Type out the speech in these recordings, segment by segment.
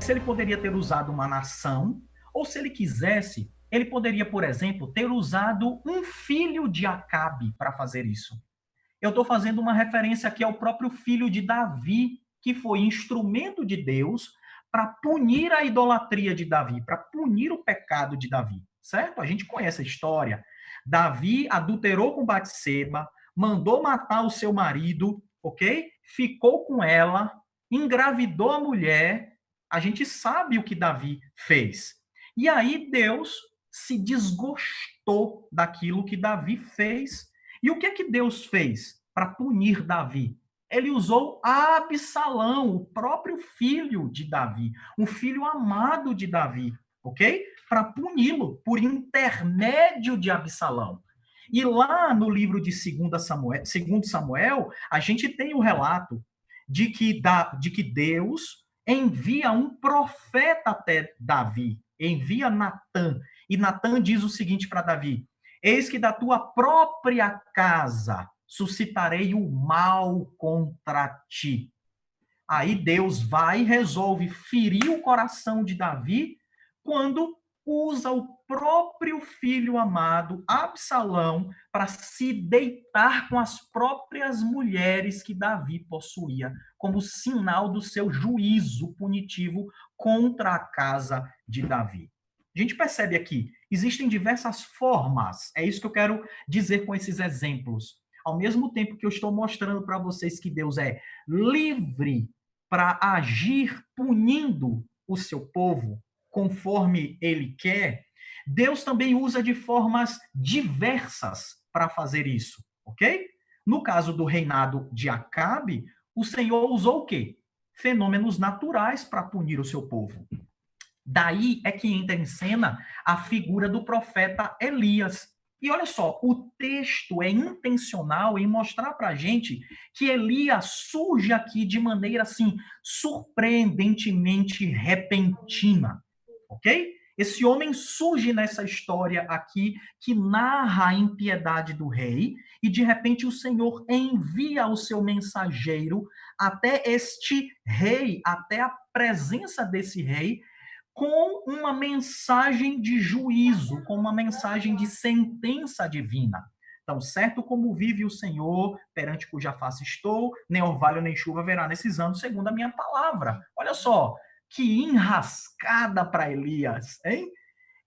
quisesse, ele poderia ter usado uma nação, ou se ele quisesse, ele poderia, por exemplo, ter usado um filho de Acabe para fazer isso. Eu estou fazendo uma referência aqui ao próprio filho de Davi, que foi instrumento de Deus para punir a idolatria de Davi, para punir o pecado de Davi, certo? A gente conhece a história. Davi adulterou com Batseba, mandou matar o seu marido, ok? Ficou com ela, engravidou a mulher. A gente sabe o que Davi fez. E aí Deus se desgostou daquilo que Davi fez. E o que é que Deus fez para punir Davi? Ele usou Absalão, o próprio filho de Davi, um filho amado de Davi, ok? Para puni-lo por intermédio de Absalão. E lá no livro de 2 Samuel, a gente tem o relato de que Deus envia um profeta até Davi, envia Natã. E Natã diz o seguinte para Davi: eis que da tua própria casa suscitarei o mal contra ti. Aí Deus vai e resolve ferir o coração de Davi quando usa o próprio filho amado, Absalão, para se deitar com as próprias mulheres que Davi possuía, como sinal do seu juízo punitivo contra a casa de Davi. A gente percebe aqui, existem diversas formas, é isso que eu quero dizer com esses exemplos. Ao mesmo tempo que eu estou mostrando para vocês que Deus é livre para agir punindo o seu povo conforme ele quer, Deus também usa de formas diversas para fazer isso, ok? No caso do reinado de Acabe, o Senhor usou o quê? Fenômenos naturais para punir o seu povo. Daí é que entra em cena a figura do profeta Elias. E olha só, o texto é intencional em mostrar para a gente que Elias surge aqui de maneira assim surpreendentemente repentina, ok? Esse homem surge nessa história aqui que narra a impiedade do rei e de repente o Senhor envia o seu mensageiro até este rei, até a presença desse rei, com uma mensagem de juízo, com uma mensagem de sentença divina. Então, certo como vive o Senhor, perante cuja face estou, nem orvalho nem chuva haverá nesses anos, segundo a minha palavra. Olha só, que enrascada para Elias, hein?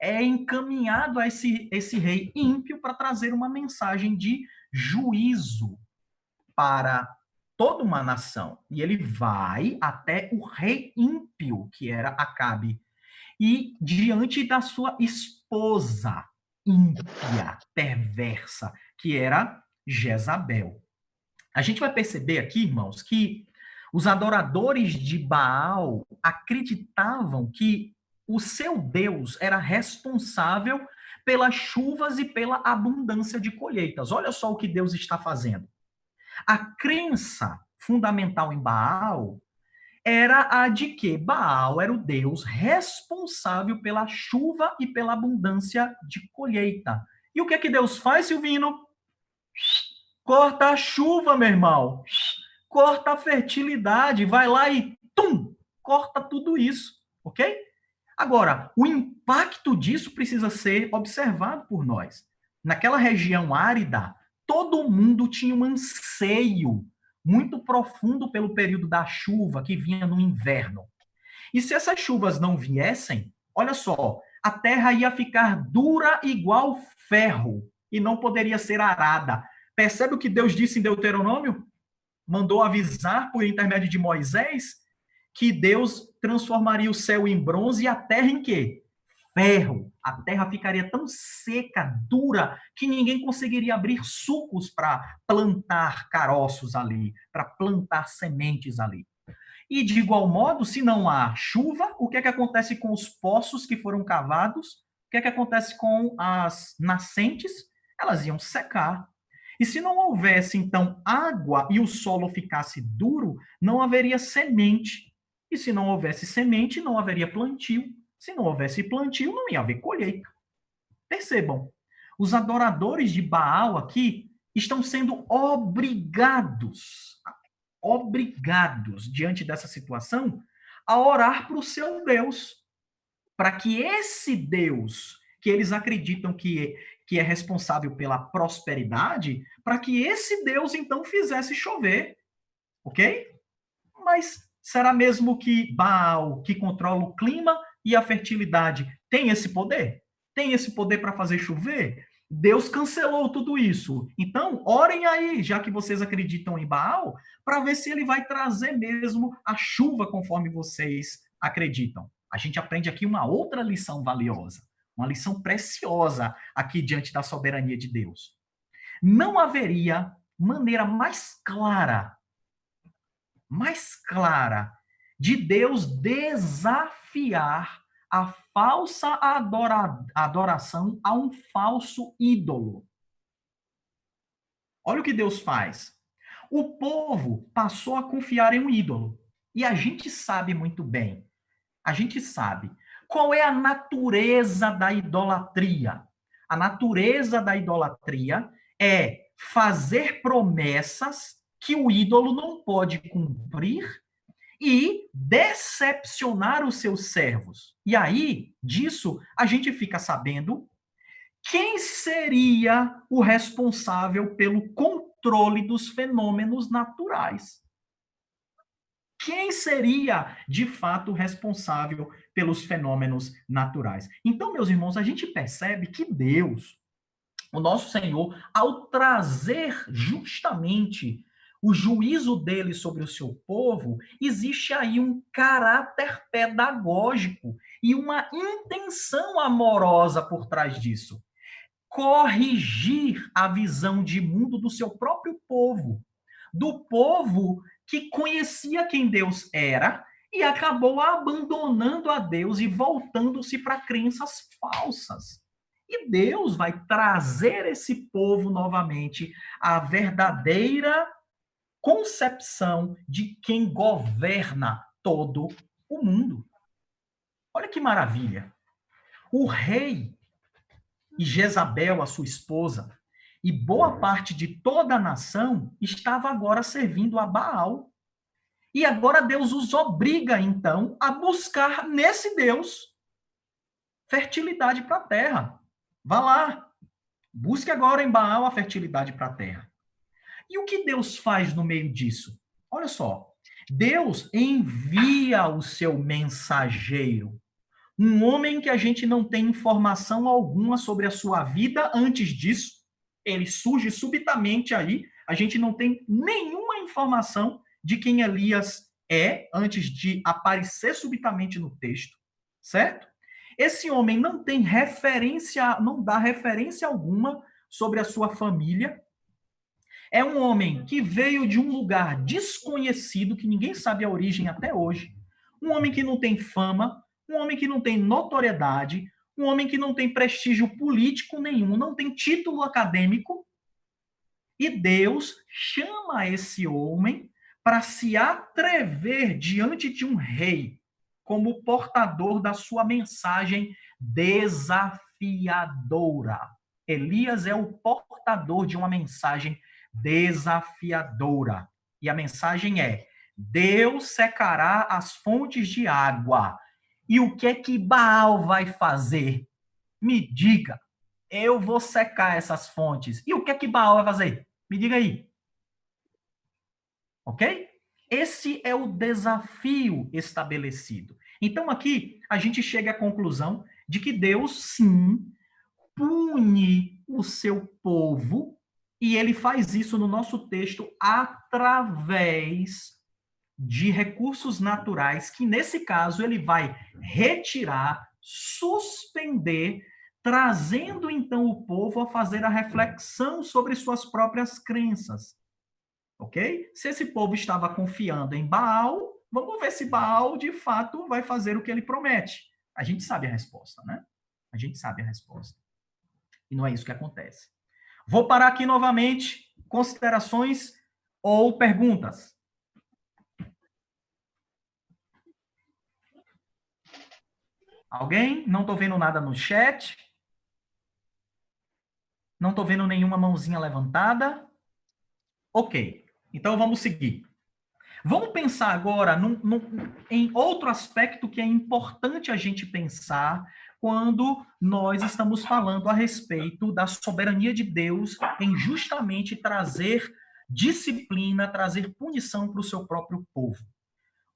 É encaminhado a esse rei ímpio para trazer uma mensagem de juízo para toda uma nação. E ele vai até o rei ímpio, que era Acabe, e diante da sua esposa ímpia, perversa, que era Jezabel. A gente vai perceber aqui, irmãos, que os adoradores de Baal acreditavam que o seu Deus era responsável pelas chuvas e pela abundância de colheitas. Olha só o que Deus está fazendo. A crença fundamental em Baal era a de que Baal era o Deus responsável pela chuva e pela abundância de colheita. E o que é que Deus faz, Silvino? Corta a chuva, meu irmão. Corta a fertilidade. Vai lá e tum, corta tudo isso, ok? Agora, o impacto disso precisa ser observado por nós. Naquela região árida, todo mundo tinha um anseio muito profundo pelo período da chuva que vinha no inverno. E se essas chuvas não viessem, olha só, a terra ia ficar dura igual ferro e não poderia ser arada. Percebe o que Deus disse em Deuteronômio? Mandou avisar por intermédio de Moisés que Deus transformaria o céu em bronze e a terra em quê? Ferro. A terra ficaria tão seca, dura, que ninguém conseguiria abrir sucos para plantar caroços ali, para plantar sementes ali. E de igual modo, se não há chuva, o que é que acontece com os poços que foram cavados? O que é que acontece com as nascentes? Elas iam secar. E se não houvesse, então, água e o solo ficasse duro, não haveria semente. E se não houvesse semente, não haveria plantio. Se não houvesse plantio, não ia haver colheita. Percebam, os adoradores de Baal aqui estão sendo obrigados diante dessa situação, a orar para o seu Deus, para que esse Deus, que eles acreditam que é responsável pela prosperidade, para que esse Deus então fizesse chover, ok? Mas será mesmo que Baal, que controla o clima e a fertilidade, tem esse poder? Tem esse poder para fazer chover? Deus cancelou tudo isso. Então, orem aí, já que vocês acreditam em Baal, para ver se ele vai trazer mesmo a chuva conforme vocês acreditam. A gente aprende aqui uma outra lição valiosa, uma lição preciosa aqui diante da soberania de Deus. Não haveria maneira mais clara de Deus desafiar a falsa adoração a um falso ídolo. Olha o que Deus faz. O povo passou a confiar em um ídolo. E a gente sabe muito bem, a gente sabe qual é a natureza da idolatria. A natureza da idolatria é fazer promessas que o ídolo não pode cumprir e decepcionar os seus servos. E aí, disso, a gente fica sabendo quem seria o responsável pelo controle dos fenômenos naturais. Quem seria, de fato, responsável pelos fenômenos naturais? Então, meus irmãos, a gente percebe que Deus, o nosso Senhor, ao trazer justamente o juízo dele sobre o seu povo, existe aí um caráter pedagógico e uma intenção amorosa por trás disso. Corrigir a visão de mundo do seu próprio povo, do povo que conhecia quem Deus era e acabou abandonando a Deus e voltando-se para crenças falsas. E Deus vai trazer esse povo novamente à verdadeira concepção de quem governa todo o mundo. Olha que maravilha. O rei e Jezabel, a sua esposa, e boa parte de toda a nação estava agora servindo a Baal. E agora Deus os obriga, então, a buscar nesse Deus fertilidade para a terra. Vá lá, busque agora em Baal a fertilidade para a terra. E o que Deus faz no meio disso? Olha só, Deus envia o seu mensageiro, um homem que a gente não tem informação alguma sobre a sua vida antes disso. Ele surge subitamente aí, a gente não tem nenhuma informação de quem Elias é antes de aparecer subitamente no texto, certo? Esse homem não tem referência, não dá referência alguma sobre a sua família. É um homem que veio de um lugar desconhecido, que ninguém sabe a origem até hoje. Um homem que não tem fama, um homem que não tem notoriedade, um homem que não tem prestígio político nenhum, não tem título acadêmico. E Deus chama esse homem para se atrever diante de um rei, como portador da sua mensagem desafiadora. Elias é o portador de uma mensagem desafiadora. E a mensagem é: Deus secará as fontes de água. E o que é que Baal vai fazer? Me diga. Eu vou secar essas fontes. E o que é que Baal vai fazer? Me diga aí. Ok? Esse é o desafio estabelecido. Então, aqui, a gente chega à conclusão de que Deus, sim, pune o seu povo, e ele faz isso no nosso texto através de recursos naturais, que nesse caso ele vai retirar, suspender, trazendo então o povo a fazer a reflexão sobre suas próprias crenças. Ok? Se esse povo estava confiando em Baal, vamos ver se Baal de fato vai fazer o que ele promete. A gente sabe a resposta, né? A gente sabe a resposta. E não é isso que acontece. Vou parar aqui novamente. Considerações ou perguntas? Alguém? Não estou vendo nada no chat. Não estou vendo nenhuma mãozinha levantada. Ok. Então vamos seguir. Vamos pensar agora em outro aspecto que é importante a gente pensar quando nós estamos falando a respeito da soberania de Deus em justamente trazer disciplina, trazer punição para o seu próprio povo.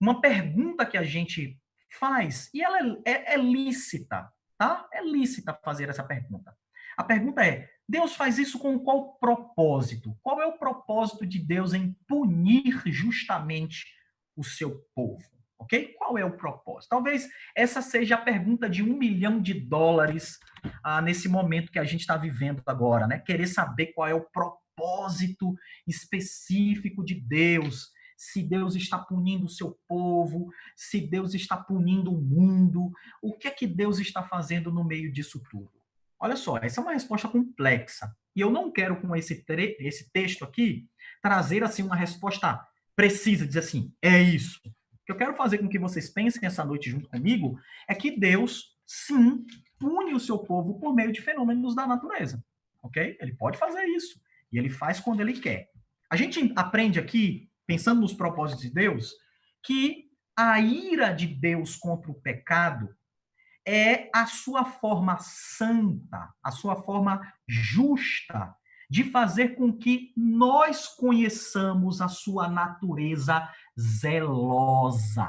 Uma pergunta que a gente faz, e ela é lícita, tá? É lícita fazer essa pergunta. A pergunta é: Deus faz isso com qual propósito? Qual é o propósito de Deus em punir justamente o seu povo? Ok? Qual é o propósito? Talvez essa seja a pergunta de $1 milhão nesse momento que a gente está vivendo agora, né? Querer saber qual é o propósito específico de Deus, se Deus está punindo o seu povo, se Deus está punindo o mundo, o que é que Deus está fazendo no meio disso tudo? Olha só, essa é uma resposta complexa. E eu não quero, com esse texto aqui, trazer assim uma resposta precisa, dizer assim, é isso. O que eu quero fazer com que vocês pensem essa noite junto comigo é que Deus, sim, pune o seu povo por meio de fenômenos da natureza. Ok? Ele pode fazer isso. E ele faz quando ele quer. A gente aprende aqui, pensando nos propósitos de Deus, que a ira de Deus contra o pecado é a sua forma santa, a sua forma justa de fazer com que nós conheçamos a sua natureza zelosa.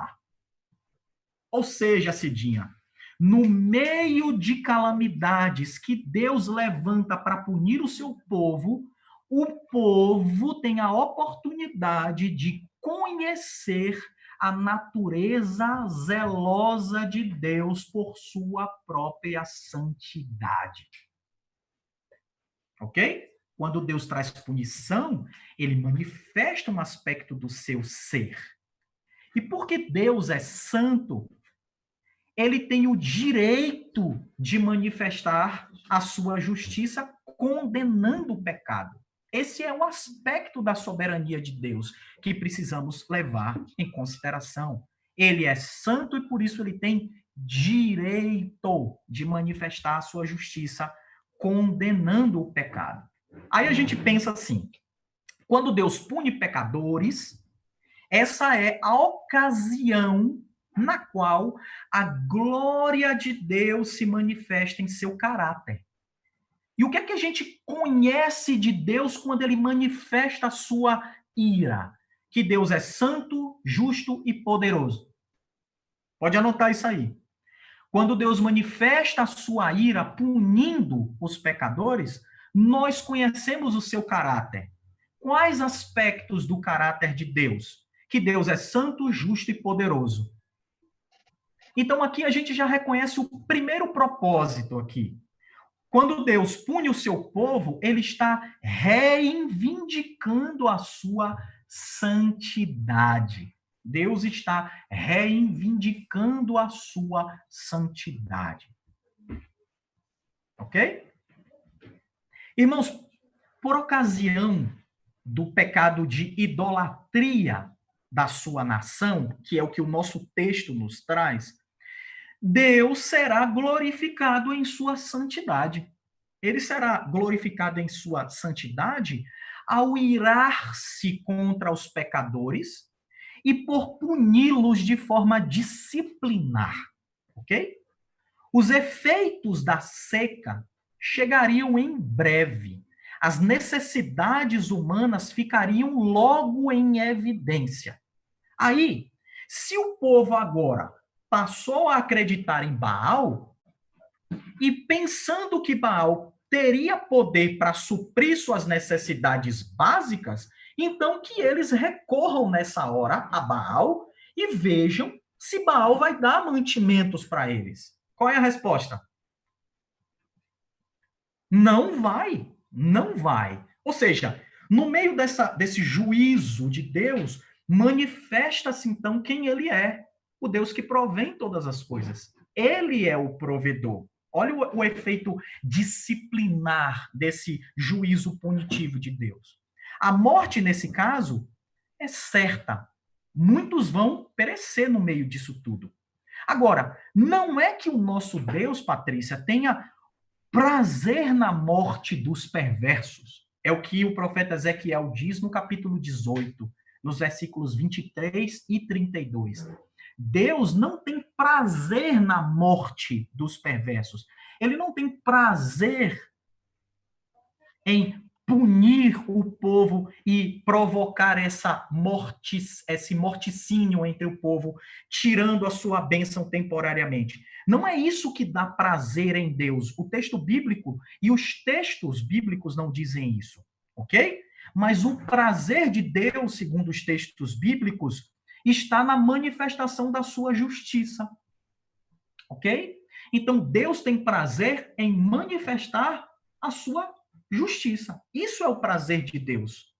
Ou seja, Cidinha, no meio de calamidades que Deus levanta para punir o seu povo, o povo tem a oportunidade de conhecer a natureza zelosa de Deus por sua própria santidade. Ok? Quando Deus traz punição, ele manifesta um aspecto do seu ser. E porque Deus é santo, ele tem o direito de manifestar a sua justiça condenando o pecado. Esse é um aspecto da soberania de Deus que precisamos levar em consideração. Ele é santo e por isso ele tem direito de manifestar a sua justiça condenando o pecado. Aí a gente pensa assim, quando Deus pune pecadores, essa é a ocasião na qual a glória de Deus se manifesta em seu caráter. E o que é que a gente conhece de Deus quando ele manifesta a sua ira? Que Deus é santo, justo e poderoso. Pode anotar isso aí. Quando Deus manifesta a sua ira punindo os pecadores, nós conhecemos o seu caráter. Quais aspectos do caráter de Deus? Que Deus é santo, justo e poderoso. Então aqui a gente já reconhece o primeiro propósito aqui. Quando Deus pune o seu povo, ele está reivindicando a sua santidade. Deus está reivindicando a sua santidade. Ok? Irmãos, por ocasião do pecado de idolatria da sua nação, que é o que o nosso texto nos traz, Deus será glorificado em sua santidade. Ele será glorificado em sua santidade ao irar-se contra os pecadores e por puni-los de forma disciplinar, ok? Os efeitos da seca chegariam em breve. As necessidades humanas ficariam logo em evidência. Aí, se o povo agora passou a acreditar em Baal, e pensando que Baal teria poder para suprir suas necessidades básicas, então que eles recorram nessa hora a Baal e vejam se Baal vai dar mantimentos para eles. Qual é a resposta? Não vai. Não vai. Ou seja, no meio desse juízo de Deus, manifesta-se então quem ele é. O Deus que provém todas as coisas. Ele é o provedor. Olha o efeito disciplinar desse juízo punitivo de Deus. A morte, nesse caso, é certa. Muitos vão perecer no meio disso tudo. Agora, não é que o nosso Deus, Patrícia, tenha prazer na morte dos perversos. É o que o profeta Ezequiel diz no capítulo 18. nos versículos 23 e 32. Deus não tem prazer na morte dos perversos. Ele não tem prazer em punir o povo e provocar esse morticínio entre o povo, tirando a sua bênção temporariamente. Não é isso que dá prazer em Deus. O texto bíblico e os textos bíblicos não dizem isso, ok? Mas o prazer de Deus, segundo os textos bíblicos, está na manifestação da sua justiça, ok? Então, Deus tem prazer em manifestar a sua justiça. Isso é o prazer de Deus.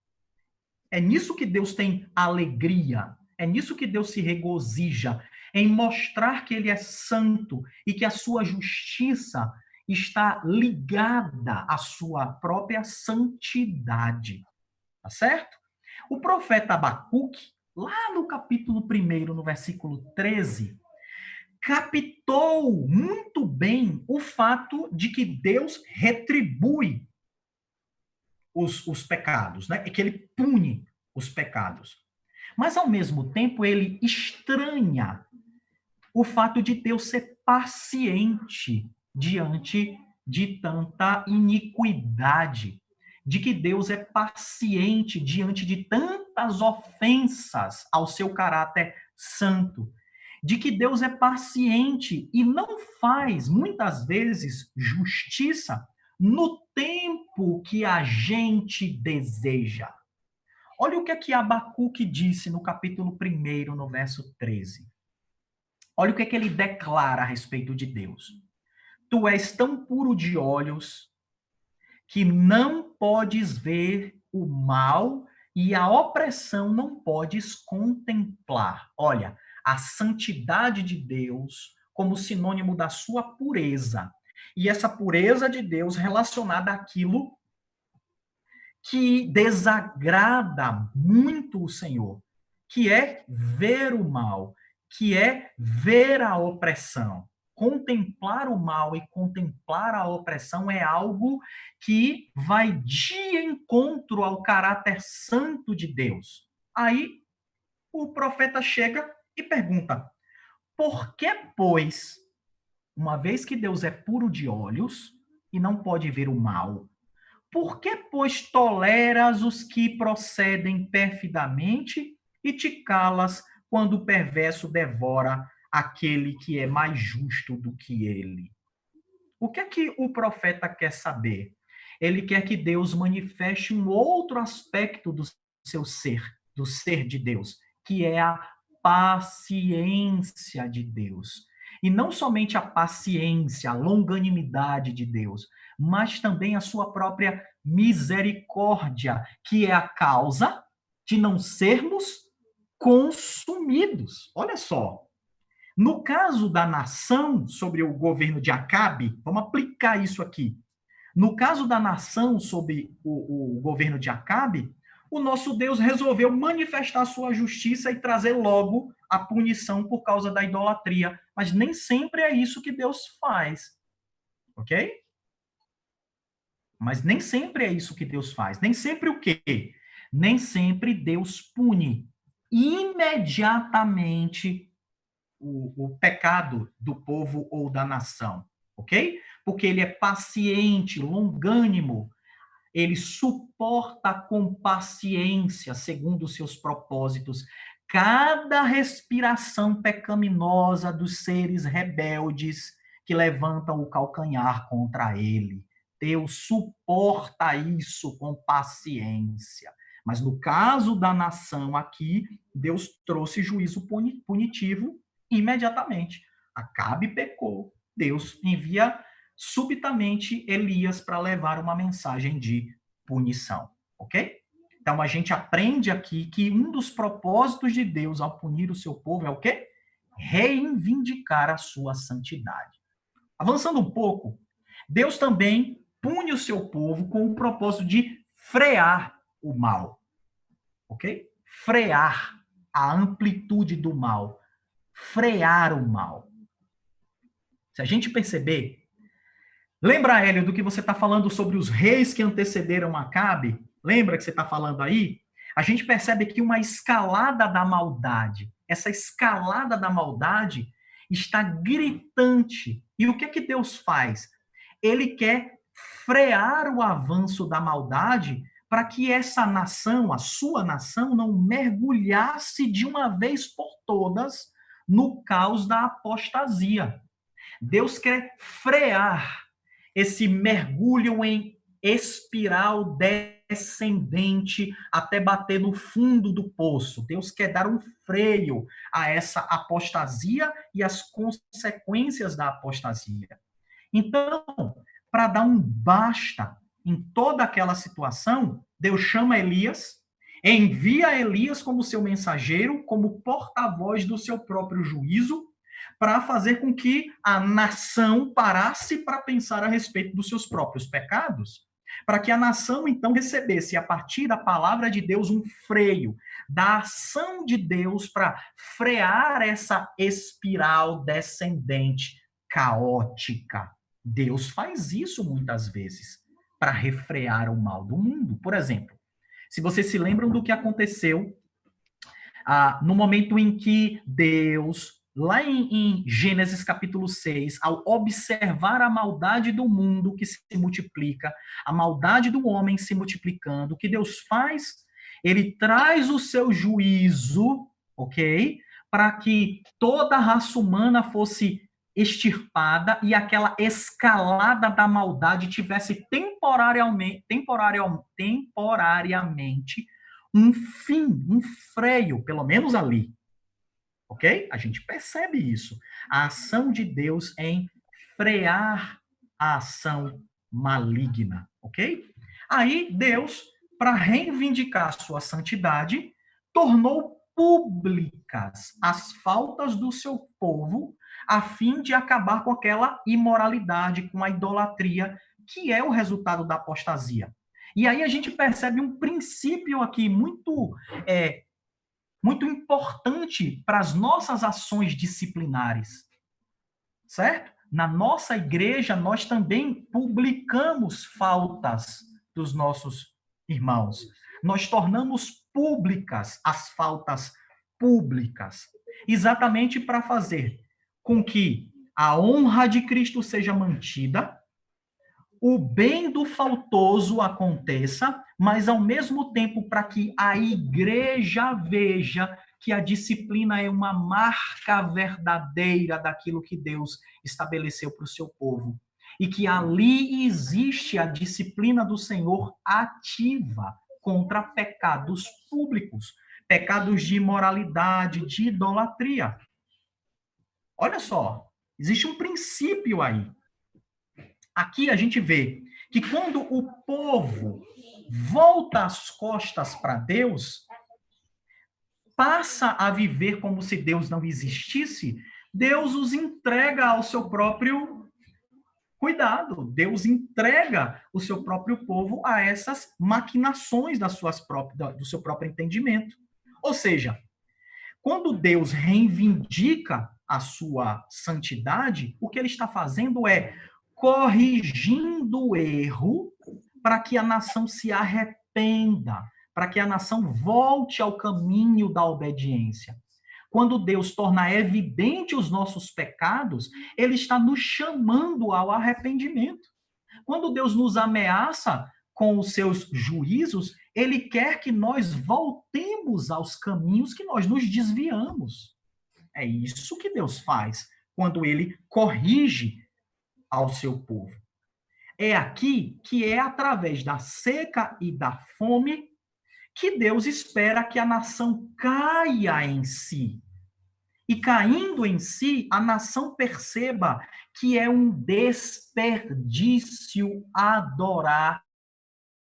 É nisso que Deus tem alegria. É nisso que Deus se regozija, em mostrar que ele é santo e que a sua justiça está ligada à sua própria santidade. Tá certo? O profeta Abacuque, lá no capítulo 1, no versículo 13, captou muito bem o fato de que Deus retribui os pecados, né? E que ele pune os pecados. Mas, ao mesmo tempo, ele estranha o fato de Deus ser paciente diante de tanta iniquidade, de que Deus é paciente diante de tantas ofensas ao seu caráter santo, de que Deus é paciente e não faz, muitas vezes, justiça no tempo que a gente deseja. Olha o que Abacuque disse no capítulo 1, no verso 13. Olha o que ele declara a respeito de Deus. Tu és tão puro de olhos que não podes ver o mal e a opressão não podes contemplar. Olha, a santidade de Deus como sinônimo da sua pureza. E essa pureza de Deus relacionada àquilo que desagrada muito o Senhor, que é ver o mal, que é ver a opressão. Contemplar o mal e contemplar a opressão é algo que vai de encontro ao caráter santo de Deus. Aí o profeta chega e pergunta: por que, pois, uma vez que Deus é puro de olhos e não pode ver o mal, por que, pois, toleras os que procedem perfidamente e te calas quando o perverso devora aquele que é mais justo do que ele? O que o profeta quer saber? Ele quer que Deus manifeste um outro aspecto do seu ser, do ser de Deus, que é a paciência de Deus. E não somente a paciência, a longanimidade de Deus, mas também a sua própria misericórdia, que é a causa de não sermos consumidos. Olha só. No caso da nação sobre o governo de Acabe, vamos aplicar isso aqui. No caso da nação sobre o governo de Acabe, o nosso Deus resolveu manifestar sua justiça e trazer logo a punição por causa da idolatria. Mas nem sempre é isso que Deus faz. Ok? Mas nem sempre é isso que Deus faz. Nem sempre o quê? Nem sempre Deus pune imediatamente o pecado do povo ou da nação, ok? Porque ele é paciente, longânimo, ele suporta com paciência, segundo os seus propósitos, cada respiração pecaminosa dos seres rebeldes que levantam o calcanhar contra ele. Deus suporta isso com paciência. Mas no caso da nação aqui, Deus trouxe juízo punitivo imediatamente. Acabe pecou. Deus envia subitamente Elias para levar uma mensagem de punição, ok? Então a gente aprende aqui que um dos propósitos de Deus ao punir o seu povo é o quê? Reivindicar a sua santidade. Avançando um pouco, Deus também pune o seu povo com o propósito de frear o mal, ok? Frear a amplitude do mal, frear o mal. Se a gente perceber, lembra, Hélio, do que você está falando sobre os reis que antecederam Acabe? Lembra que você está falando aí? A gente percebe aqui uma escalada da maldade. Essa escalada da maldade está gritante. E o que é que Deus faz? Ele quer frear o avanço da maldade para que essa nação, a sua nação, não mergulhasse de uma vez por todas no caos da apostasia. Deus quer frear esse mergulho em espiral descendente até bater no fundo do poço. Deus quer dar um freio a essa apostasia e as consequências da apostasia. Então, para dar um basta em toda aquela situação, Deus chama Elias, envia Elias como seu mensageiro, como porta-voz do seu próprio juízo, para fazer com que a nação parasse para pensar a respeito dos seus próprios pecados, para que a nação então recebesse a partir da palavra de Deus um freio da ação de Deus para frear essa espiral descendente caótica. Deus faz isso muitas vezes para refrear o mal do mundo. Por exemplo, se vocês se lembram do que aconteceu no momento em que Deus, lá em Gênesis capítulo 6, ao observar a maldade do mundo que se multiplica, a maldade do homem se multiplicando, o que Deus faz? Ele traz o seu juízo, ok? Para que toda a raça humana fosse extirpada e aquela escalada da maldade tivesse temporariamente um fim, um freio, pelo menos ali. Ok? A gente percebe isso. A ação de Deus em frear a ação maligna. Ok? Aí Deus, para reivindicar sua santidade, tornou públicas as faltas do seu povo, a fim de acabar com aquela imoralidade, com a idolatria, que é o resultado da apostasia. E aí a gente percebe um princípio aqui muito importante para as nossas ações disciplinares, certo? Na nossa igreja, nós também publicamos faltas dos nossos irmãos. Nós tornamos públicas as faltas públicas, exatamente para fazer com que a honra de Cristo seja mantida, o bem do faltoso aconteça, mas ao mesmo tempo para que a igreja veja que a disciplina é uma marca verdadeira daquilo que Deus estabeleceu para o seu povo. E que ali existe a disciplina do Senhor ativa contra pecados públicos, pecados de imoralidade, de idolatria. Olha só, existe um princípio aí. Aqui a gente vê que quando o povo volta as costas para Deus, passa a viver como se Deus não existisse, Deus os entrega ao seu próprio cuidado. Deus entrega o seu próprio povo a essas maquinações do seu próprio entendimento. Ou seja, quando Deus reivindica a sua santidade, o que ele está fazendo é corrigindo o erro para que a nação se arrependa, para que a nação volte ao caminho da obediência. Quando Deus torna evidente os nossos pecados, ele está nos chamando ao arrependimento. Quando Deus nos ameaça com os seus juízos, ele quer que nós voltemos aos caminhos que nós nos desviamos. É isso que Deus faz quando ele corrige ao seu povo. É aqui que é através da seca e da fome que Deus espera que a nação caia em si. E caindo em si, a nação perceba que é um desperdício adorar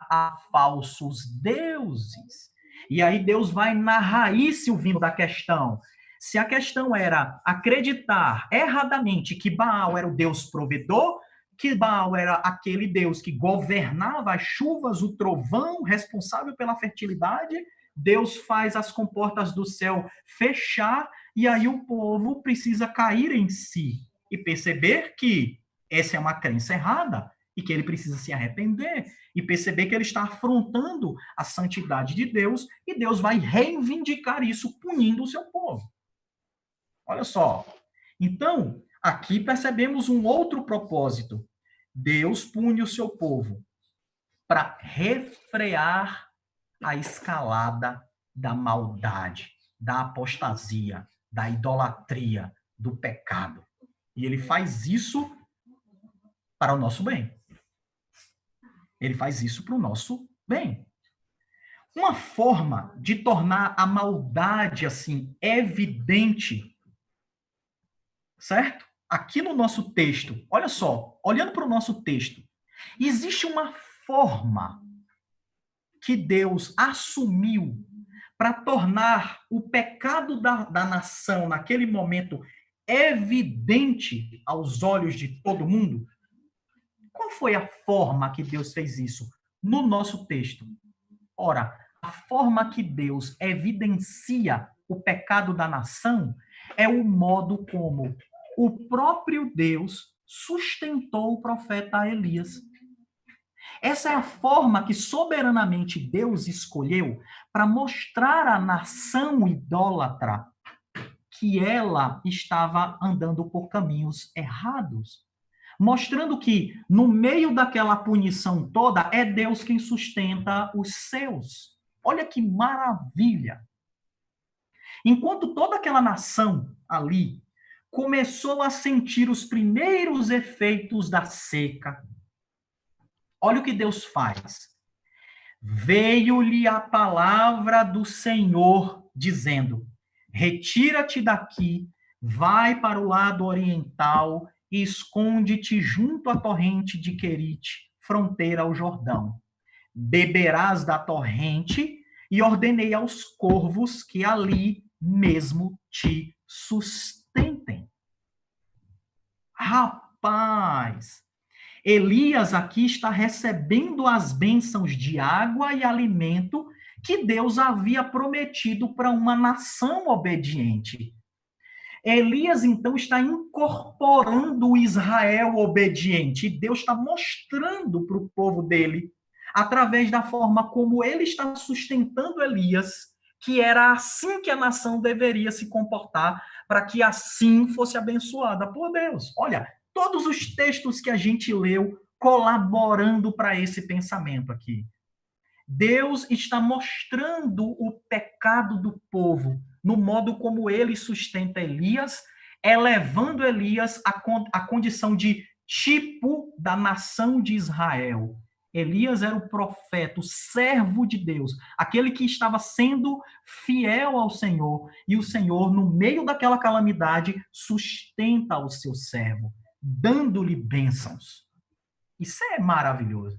a falsos deuses. E aí Deus vai na raiz, Silvino, da questão. Se a questão era acreditar erradamente que Baal era o Deus provedor, que Baal era aquele Deus que governava as chuvas, o trovão, responsável pela fertilidade, Deus faz as comportas do céu fechar, e aí o povo precisa cair em si e perceber que essa é uma crença errada e que ele precisa se arrepender. e perceber que ele está afrontando a santidade de Deus, e Deus vai reivindicar isso, punindo o seu povo. Olha só. Então, aqui percebemos um outro propósito. Deus pune o seu povo para refrear a escalada da maldade, da apostasia, da idolatria, do pecado. E ele faz isso para o nosso bem. Ele faz isso para o nosso bem. Uma forma de tornar a maldade assim evidente, certo? Aqui no nosso texto, olha só, olhando para o nosso texto, existe uma forma que Deus assumiu para tornar o pecado da nação naquele momento evidente aos olhos de todo mundo? Qual foi a forma que Deus fez isso no nosso texto? Ora, a forma que Deus evidencia o pecado da nação é o modo como o próprio Deus sustentou o profeta Elias. Essa é a forma que soberanamente Deus escolheu para mostrar à nação idólatra que ela estava andando por caminhos errados. Mostrando que, no meio daquela punição toda, é Deus quem sustenta os seus. Olha que maravilha! Enquanto toda aquela nação ali começou a sentir os primeiros efeitos da seca, olha o que Deus faz. Veio-lhe a palavra do Senhor, dizendo: retira-te daqui, vai para o lado oriental e esconde-te junto à torrente de Querite, fronteira ao Jordão. Beberás da torrente, e ordenei aos corvos que ali mesmo te sustentem. Rapaz! Elias aqui está recebendo as bênçãos de água e alimento que Deus havia prometido para uma nação obediente. Elias, então, está incorporando o Israel obediente. E Deus está mostrando para o povo dele, através da forma como ele está sustentando Elias, que era assim que a nação deveria se comportar, para que assim fosse abençoada por Deus. Olha, todos os textos que a gente leu colaborando para esse pensamento aqui. Deus está mostrando o pecado do povo no modo como ele sustenta Elias, elevando Elias à condição de tipo da nação de Israel. Elias era o profeta, o servo de Deus, aquele que estava sendo fiel ao Senhor, e o Senhor, no meio daquela calamidade, sustenta o seu servo, dando-lhe bênçãos. Isso é maravilhoso.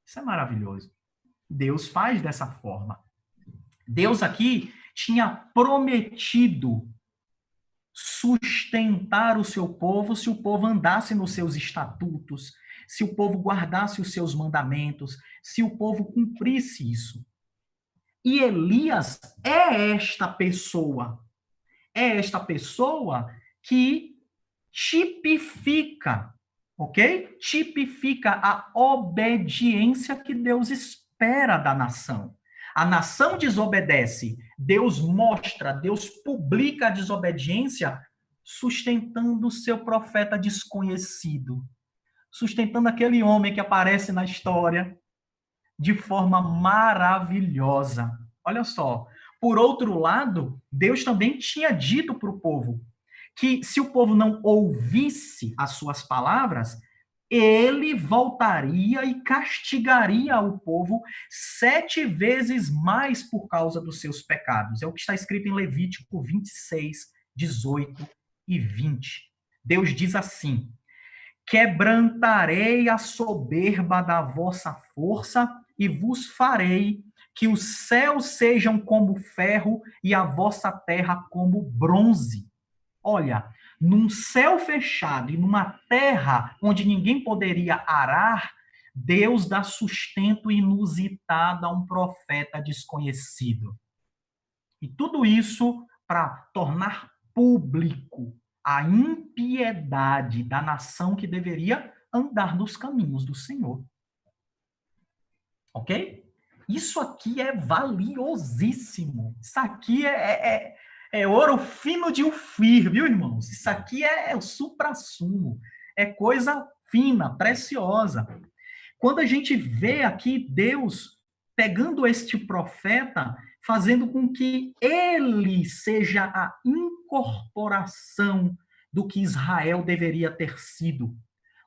Isso é maravilhoso. Deus faz dessa forma. Deus aqui tinha prometido sustentar o seu povo se o povo andasse nos seus estatutos, se o povo guardasse os seus mandamentos, se o povo cumprisse isso. E Elias é esta pessoa. É esta pessoa que tipifica, ok? Tipifica a obediência que Deus espera da nação. A nação desobedece, Deus mostra, Deus publica a desobediência, sustentando o seu profeta desconhecido, sustentando aquele homem que aparece na história de forma maravilhosa. Olha só. Por outro lado, Deus também tinha dito para o povo que se o povo não ouvisse as suas palavras, ele voltaria e castigaria o povo 7 vezes mais por causa dos seus pecados. É o que está escrito em Levítico 26, 18 e 20. Deus diz assim: quebrantarei a soberba da vossa força e vos farei que os céus sejam como ferro e a vossa terra como bronze. Olha, num céu fechado e numa terra onde ninguém poderia arar, Deus dá sustento inusitado a um profeta desconhecido. E tudo isso para tornar público a impiedade da nação que deveria andar nos caminhos do Senhor. Ok? Isso aqui é valiosíssimo. Isso aqui é ouro fino de ufir, viu, irmãos? Isso aqui é o suprassumo. É coisa fina, preciosa. Quando a gente vê aqui Deus pegando este profeta, fazendo com que ele seja a incorporação do que Israel deveria ter sido.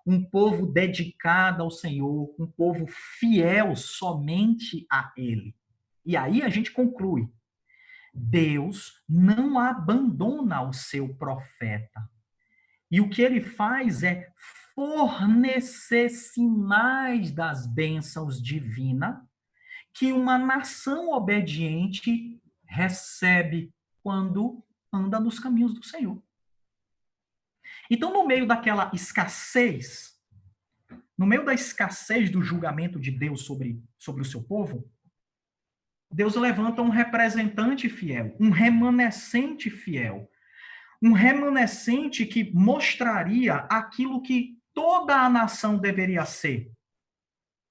Um povo dedicado ao Senhor, um povo fiel somente a Ele. E aí a gente conclui: Deus não abandona o seu profeta. E o que ele faz é fornecer sinais das bênçãos divinas que uma nação obediente recebe quando anda nos caminhos do Senhor. Então, no meio daquela escassez, no meio da escassez do julgamento de Deus sobre o seu povo, Deus levanta um representante fiel, um remanescente fiel, um remanescente que mostraria aquilo que toda a nação deveria ser.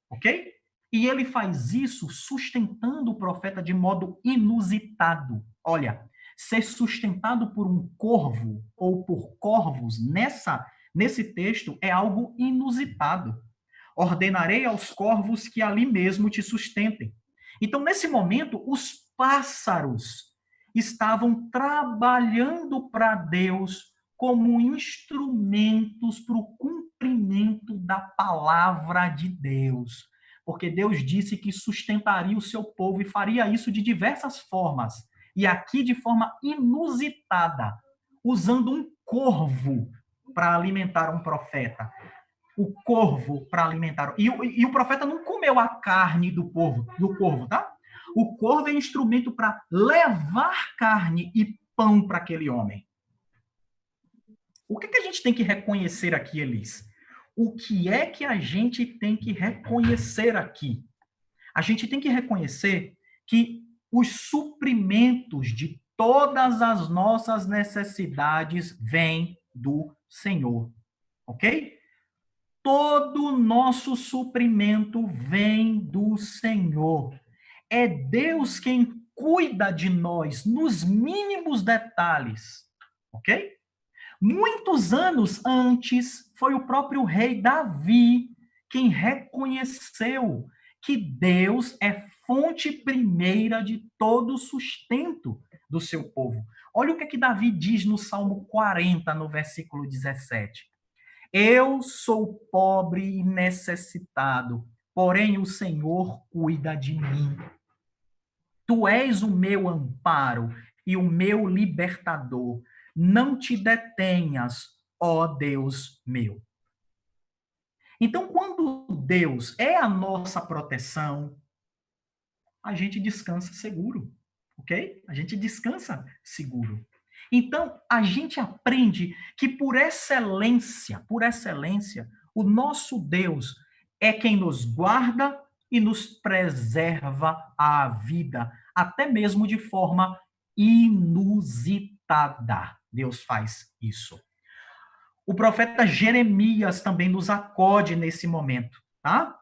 Ok? E ele faz isso sustentando o profeta de modo inusitado. Olha, ser sustentado por um corvo ou por corvos nesse texto é algo inusitado. Ordenarei aos corvos que ali mesmo te sustentem. Então, nesse momento, os pássaros estavam trabalhando para Deus como instrumentos para o cumprimento da palavra de Deus. Porque Deus disse que sustentaria o seu povo e faria isso de diversas formas. E aqui de forma inusitada, usando um corvo para alimentar um profeta. O corvo para alimentar. E o profeta não comeu a carne do corvo, tá? O corvo é instrumento para levar carne e pão para aquele homem. O que a gente tem que reconhecer aqui, Elis? O que é que a gente tem que reconhecer aqui? A gente tem que reconhecer que os suprimentos de todas as nossas necessidades vêm do Senhor, ok? Todo o nosso suprimento vem do Senhor. É Deus quem cuida de nós nos mínimos detalhes, ok? Muitos anos antes, foi o próprio rei Davi quem reconheceu que Deus é fonte primeira de todo o sustento do seu povo. Olha o que Davi diz no Salmo 40, no versículo 17. Eu sou pobre e necessitado, porém o Senhor cuida de mim. Tu és o meu amparo e o meu libertador. Não te detenhas, ó Deus meu. Então, quando Deus é a nossa proteção, a gente descansa seguro, ok? A gente descansa seguro. Então, a gente aprende que por excelência, o nosso Deus é quem nos guarda e nos preserva a vida, até mesmo de forma inusitada. Deus faz isso. O profeta Jeremias também nos acode nesse momento, tá?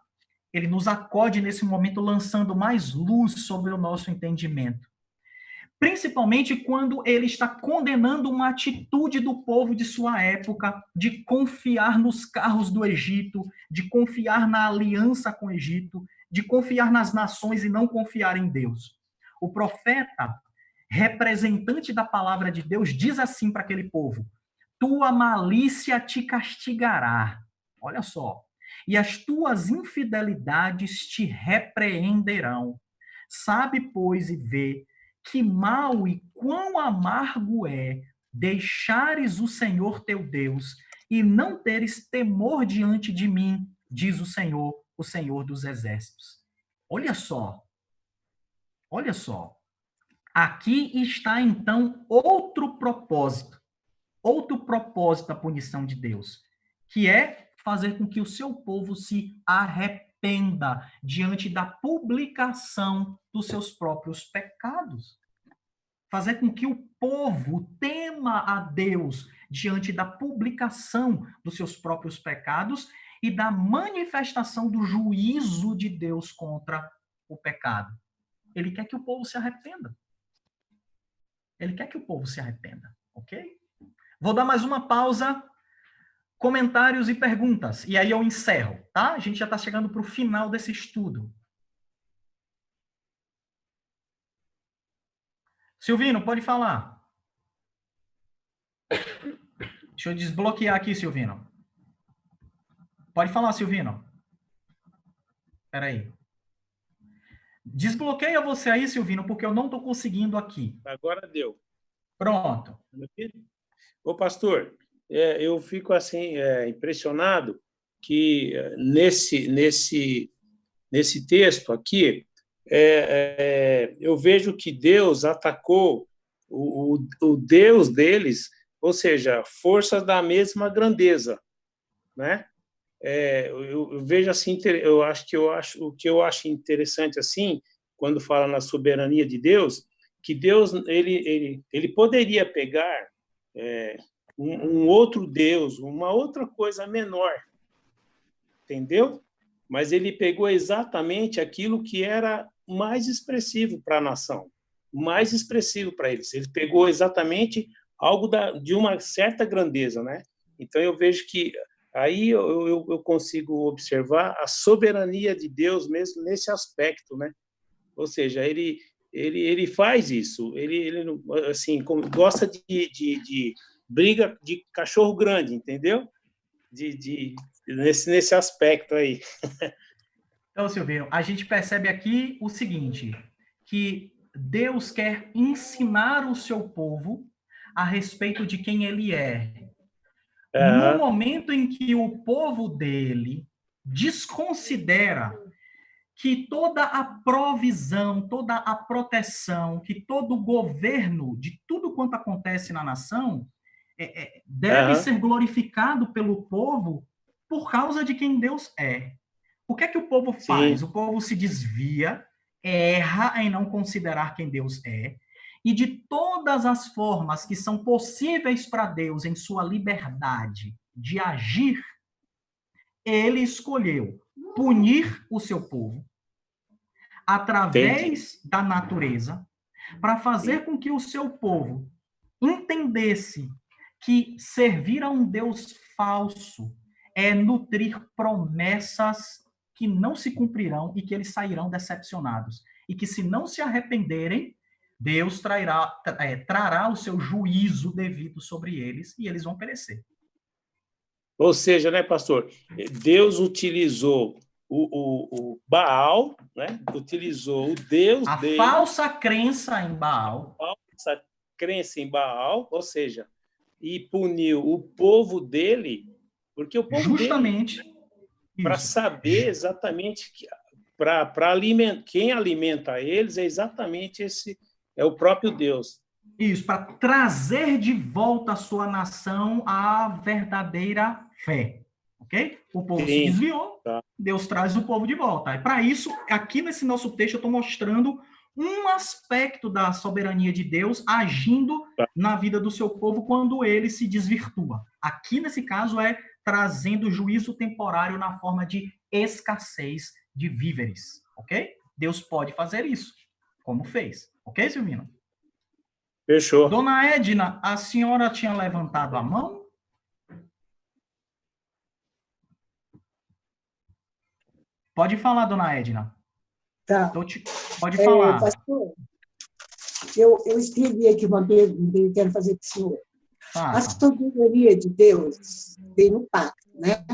Ele nos acode nesse momento, lançando mais luz sobre o nosso entendimento. Principalmente quando ele está condenando uma atitude do povo de sua época de confiar nos carros do Egito, de confiar na aliança com o Egito, de confiar nas nações e não confiar em Deus. O profeta, representante da palavra de Deus, diz assim para aquele povo: tua malícia te castigará. Olha só. E as tuas infidelidades te repreenderão. Sabe, pois, e vê que mal e quão amargo é deixares o Senhor teu Deus e não teres temor diante de mim, diz o Senhor dos exércitos. Olha só. Olha só. Aqui está então outro propósito da punição de Deus, que é fazer com que o seu povo se arrependa diante da publicação dos seus próprios pecados. Fazer com que o povo tema a Deus diante da publicação dos seus próprios pecados e da manifestação do juízo de Deus contra o pecado. Ele quer que o povo se arrependa. Ele quer que o povo se arrependa, ok? Vou dar mais uma pausa, comentários e perguntas, e aí eu encerro, tá? A gente já está chegando para o final desse estudo. Silvino, pode falar. Deixa eu desbloquear aqui, Silvino. Pode falar, Silvino. Espera aí. Desbloqueia você aí, Silvino, porque eu não estou conseguindo aqui. Agora deu. Pronto. Ô, pastor, eu fico assim impressionado que nesse texto aqui, eu vejo que Deus atacou o Deus deles, ou seja, forças da mesma grandeza, né? Eu vejo assim, o que eu acho interessante assim, quando fala na soberania de Deus, que Deus ele poderia pegar um outro Deus, uma outra coisa menor, entendeu? Mas ele pegou exatamente aquilo que era mais expressivo para a nação, mais expressivo para eles. Ele pegou exatamente algo de uma certa grandeza, né? Então eu vejo que aí eu consigo observar a soberania de Deus mesmo nesse aspecto, né? Ou seja, ele faz isso, ele assim, gosta de briga de cachorro grande, entendeu? Nesse aspecto aí. Então, Silvino, a gente percebe aqui o seguinte, que Deus quer ensinar o seu povo a respeito de quem ele é. No momento em que o povo dele desconsidera que toda a provisão, toda a proteção, que todo o governo de tudo quanto acontece na nação deve ser glorificado pelo povo por causa de quem Deus é. O que é que o povo faz? Sim. O povo se desvia, erra em não considerar quem Deus é, e de todas as formas que são possíveis para Deus em sua liberdade de agir, ele escolheu punir o seu povo através da natureza para fazer com que o seu povo entendesse que servir a um Deus falso é nutrir promessas que não se cumprirão e que eles sairão decepcionados. E que se não se arrependerem, Deus trará o seu juízo devido sobre eles e eles vão perecer. Ou seja, né, pastor, Deus utilizou o Baal, né? Utilizou o Deus dele. A falsa crença em Baal. A falsa crença em Baal, ou seja, e puniu o povo dele, porque o povo justamente dele, para saber exatamente quem alimenta eles é exatamente é o próprio Deus. Isso, para trazer de volta a sua nação à verdadeira fé, ok? O povo se desviou, Deus traz o povo de volta. E para isso, aqui nesse nosso texto, eu estou mostrando um aspecto da soberania de Deus agindo na vida do seu povo quando ele se desvirtua. Aqui, nesse caso, é trazendo juízo temporário na forma de escassez de víveres, ok? Deus pode fazer isso, como fez. Ok, Silvino? Fechou. Dona Edna, a senhora tinha levantado a mão? Pode falar, dona Edna. Tá. Pode falar. Pastor, eu escrevi aqui uma pergunta que eu quero fazer para o senhor. A soberania de Deus vem no pacto, né?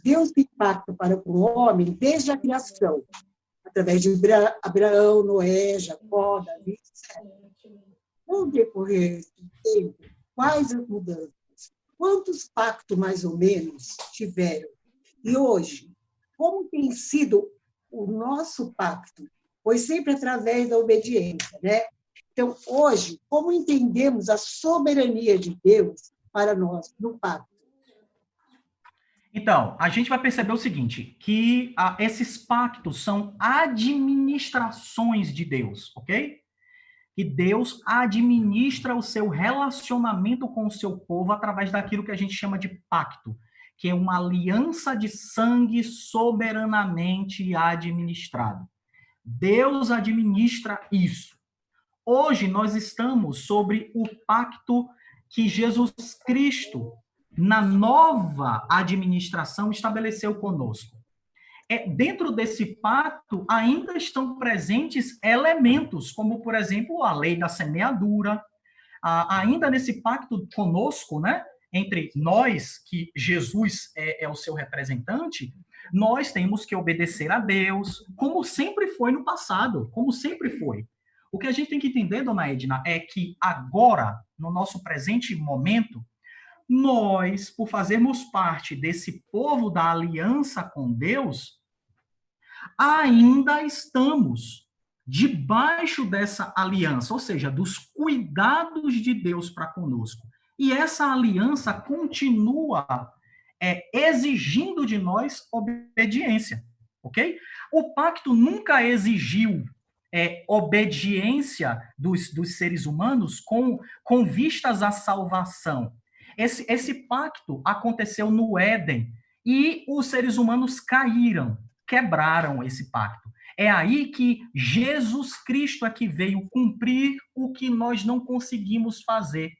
Deus tem pacto para com o homem desde a criação, através de Abraão, Noé, Jacó, Davi, etc. Com o decorrer do tempo, quais as mudanças? Quantos pactos, mais ou menos, tiveram? E hoje, como tem sido o nosso pacto? Foi sempre através da obediência, né? Então, hoje, como entendemos a soberania de Deus para nós no pacto? Então, a gente vai perceber o seguinte, que esses pactos são administrações de Deus, ok? E Deus administra o seu relacionamento com o seu povo através daquilo que a gente chama de pacto, que é uma aliança de sangue soberanamente administrado. Deus administra isso. Hoje nós estamos sobre o pacto que Jesus Cristo, na nova administração, estabeleceu conosco. Dentro desse pacto ainda estão presentes elementos, como, por exemplo, a lei da semeadura. Ainda nesse pacto conosco, né, entre nós, que Jesus é o seu representante, nós temos que obedecer a Deus, como sempre foi no passado, como sempre foi. O que a gente tem que entender, dona Edna, é que agora, no nosso presente momento, nós, por fazermos parte desse povo da aliança com Deus, ainda estamos debaixo dessa aliança, ou seja, dos cuidados de Deus para conosco. E essa aliança continua exigindo de nós obediência, ok? O pacto nunca exigiu obediência dos seres humanos com vistas à salvação. Esse pacto aconteceu no Éden e os seres humanos caíram, quebraram esse pacto. É aí que Jesus Cristo é que veio cumprir o que nós não conseguimos fazer.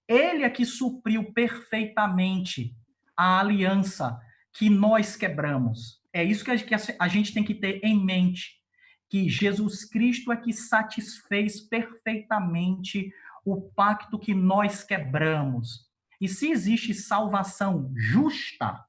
Ele é que supriu perfeitamente a aliança que nós quebramos. É isso que a gente tem que ter em mente, que Jesus Cristo é que satisfez perfeitamente o pacto que nós quebramos. E se existe salvação justa,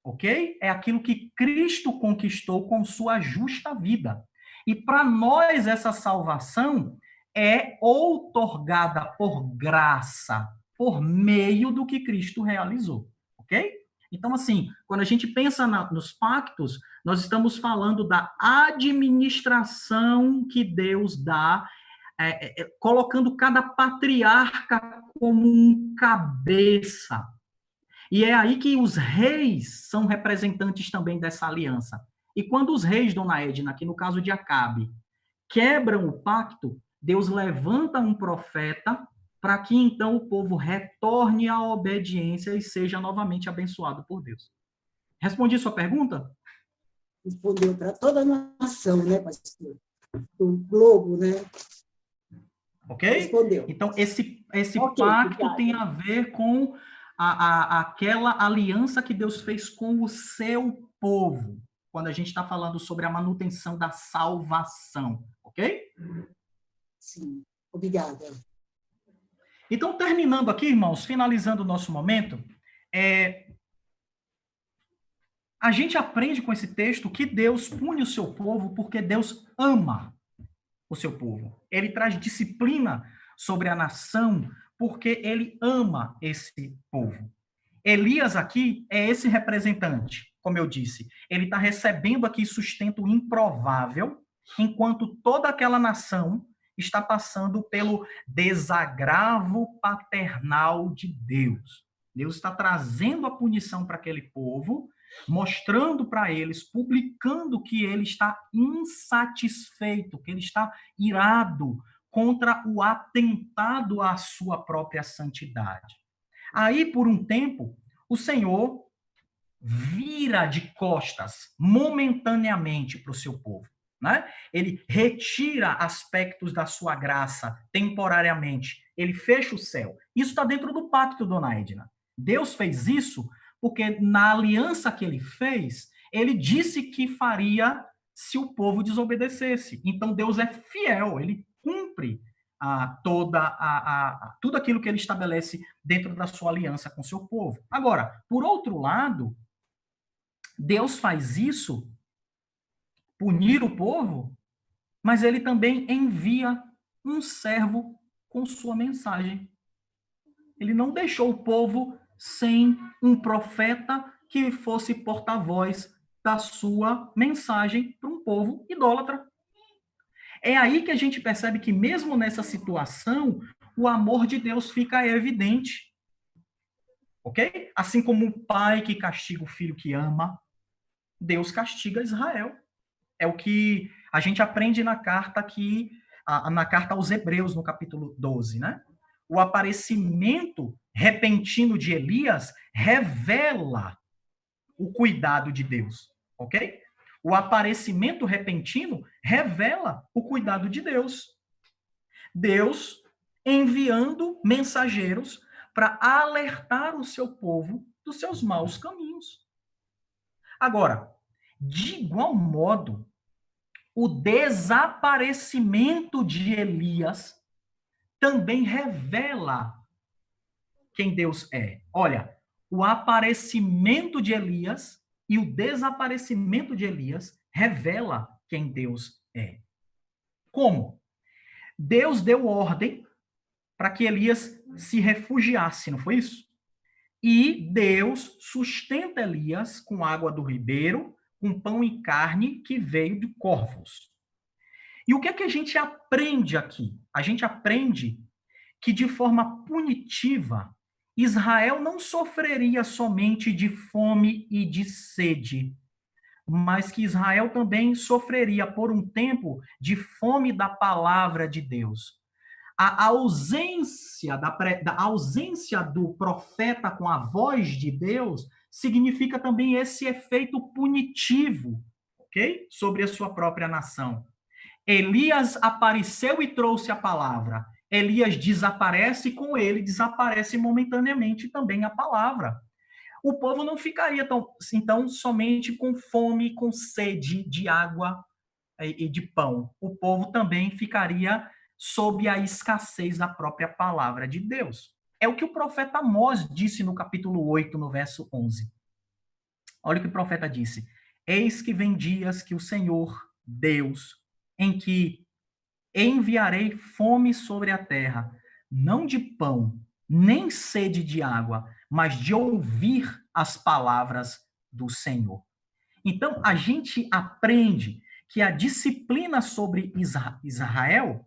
ok? É aquilo que Cristo conquistou com sua justa vida. E para nós essa salvação é outorgada por graça, por meio do que Cristo realizou, ok? Então, assim, quando a gente pensa nos pactos, nós estamos falando da administração que Deus dá, colocando cada patriarca como um cabeça. E é aí que os reis são representantes também dessa aliança. E quando os reis, dona Edna, aqui no caso de Acabe, quebram o pacto, Deus levanta um profeta para que então o povo retorne à obediência e seja novamente abençoado por Deus. Respondi sua pergunta? Respondeu para toda a nação, né, pastor? O globo, né? Ok? Respondeu. Então, esse pacto tem a ver com aquela aliança que Deus fez com o seu povo, quando a gente está falando sobre a manutenção da salvação, ok? Sim, obrigada. Então, terminando aqui, irmãos, finalizando o nosso momento, a gente aprende com esse texto que Deus pune o seu povo porque Deus ama o seu povo. Ele traz disciplina sobre a nação porque ele ama esse povo. Elias aqui é esse representante, como eu disse. Ele está recebendo aqui sustento improvável, enquanto toda aquela nação está passando pelo desagravo paternal de Deus. Deus está trazendo a punição para aquele povo, mostrando para eles, publicando que ele está insatisfeito, que ele está irado contra o atentado à sua própria santidade. Aí, por um tempo, o Senhor vira de costas momentaneamente para o seu povo. Né? Ele retira aspectos da sua graça temporariamente. Ele fecha o céu. Isso está dentro do pacto, dona Edna. Deus fez isso porque na aliança que ele fez, ele disse que faria se o povo desobedecesse. Então Deus é fiel, ele cumpre tudo aquilo que ele estabelece dentro da sua aliança com o seu povo. Agora, por outro lado, Deus faz isso, punir o povo, mas ele também envia um servo com sua mensagem. Ele não deixou o povo sem um profeta que fosse porta-voz da sua mensagem para um povo idólatra. É aí que a gente percebe que mesmo nessa situação, o amor de Deus fica evidente. Ok? Assim como um pai que castiga o filho que ama, Deus castiga Israel. É o que a gente aprende na carta na carta aos Hebreus, no capítulo 12, né? O aparecimento repentino de Elias revela o cuidado de Deus, ok? O aparecimento repentino revela o cuidado de Deus. Deus enviando mensageiros para alertar o seu povo dos seus maus caminhos. Agora, de igual modo, o desaparecimento de Elias também revela quem Deus é. Olha, o aparecimento de Elias e o desaparecimento de Elias revela quem Deus é. Como? Deus deu ordem para que Elias se refugiasse, não foi isso? E Deus sustenta Elias com água do ribeiro, com pão e carne que veio de corvos. E o que é que a gente aprende aqui? A gente aprende que, de forma punitiva, Israel não sofreria somente de fome e de sede, mas que Israel também sofreria por um tempo de fome da palavra de Deus. A ausência da ausência do profeta com a voz de Deus significa também esse efeito punitivo, ok? Sobre a sua própria nação. Elias apareceu e trouxe a palavra. Elias desaparece e com ele desaparece momentaneamente também a palavra. O povo não ficaria então somente com fome, com sede de água e de pão. O povo também ficaria sob a escassez da própria palavra de Deus. É o que o profeta Amós disse no capítulo 8, no verso 11. Olha o que o profeta disse. Eis que vem dias que o Senhor, Deus, em que enviarei fome sobre a terra, não de pão, nem sede de água, mas de ouvir as palavras do Senhor. Então, a gente aprende que a disciplina sobre Israel